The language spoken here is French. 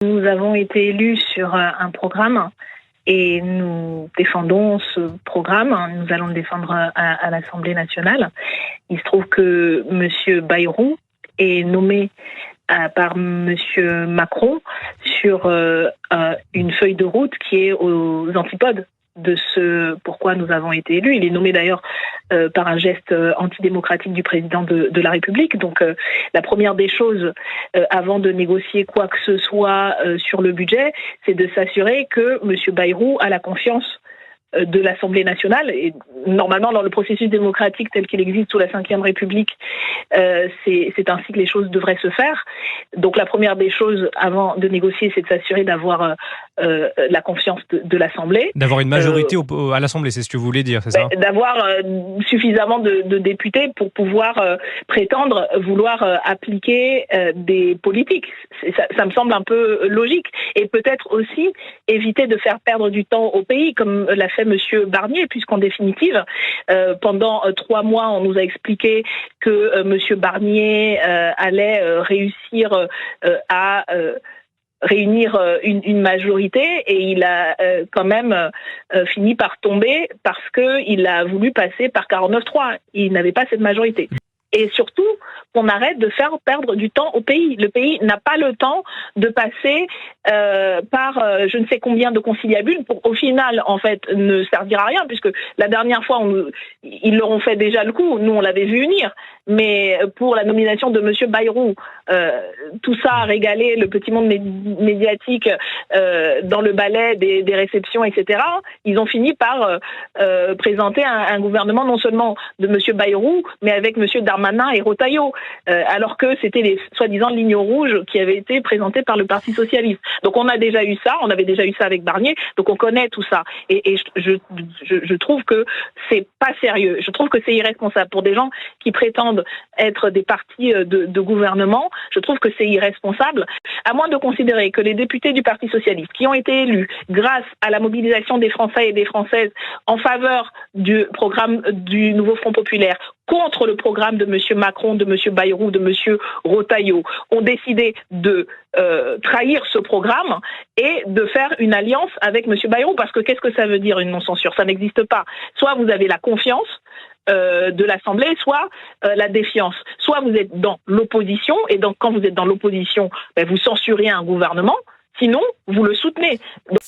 Nous avons été élus sur un programme et nous défendons ce programme. Nous allons le défendre à l'Assemblée nationale. Il se trouve que M. Bayrou est nommé par M. Macron sur une feuille de route qui est aux antipodes de ce pourquoi nous avons été élus. Il est nommé d'ailleurs par un geste antidémocratique du président de la République. Donc la première des choses, avant de négocier quoi que ce soit sur le budget, c'est de s'assurer que M. Bayrou a la confiance de l'Assemblée nationale. Et normalement, dans le processus démocratique tel qu'il existe sous la Ve République, c'est ainsi que les choses devraient se faire. Donc la première des choses avant de négocier, c'est de s'assurer d'avoir la confiance de l'Assemblée. D'avoir une majorité à l'Assemblée, c'est ce que vous voulez dire, c'est ça ? D'avoir suffisamment de députés pour pouvoir prétendre vouloir appliquer des politiques. Ça me semble un peu logique. Et peut-être aussi éviter de faire perdre du temps au pays, comme l'a fait M. Barnier, puisqu'en définitive, pendant 3 mois, on nous a expliqué que M. Barnier allait réussir à réunir une majorité, et il a quand même fini par tomber parce qu'il a voulu passer par 49-3. Il n'avait pas cette majorité. Et surtout, qu'on arrête de faire perdre du temps au pays. Le pays n'a pas le temps de passer par je ne sais combien de conciliabules pour, au final, en fait, ne servir à rien, puisque la dernière fois, ils leur ont fait déjà le coup. Nous, on l'avait vu venir. Mais pour la nomination de M. Bayrou, tout ça a régalé le petit monde médiatique dans le ballet des réceptions, etc. Ils ont fini par présenter un gouvernement non seulement de M. Bayrou, mais avec M. Darmanin et Retailleau, alors que c'était les soi-disant lignes rouges qui avaient été présentées par le Parti socialiste. Donc on a déjà eu ça, on avait déjà eu ça avec Barnier, donc on connaît tout ça. Et je trouve que c'est pas sérieux. Je trouve que c'est irresponsable pour des gens qui prétendent être des partis de gouvernement. Je trouve que c'est irresponsable, à moins de considérer que les députés du Parti socialiste qui ont été élus grâce à la mobilisation des Français et des Françaises en faveur du programme du nouveau Front populaire contre le programme de M. Macron, de M. Bayrou, de M. Retailleau, ont décidé de trahir ce programme et de faire une alliance avec M. Bayrou. Parce que qu'est-ce que ça veut dire une non-censure ? Ça n'existe pas. Soit vous avez la confiance de l'Assemblée, soit la défiance. Soit vous êtes dans l'opposition, et donc quand vous êtes dans l'opposition, vous censurez un gouvernement, sinon vous le soutenez. Donc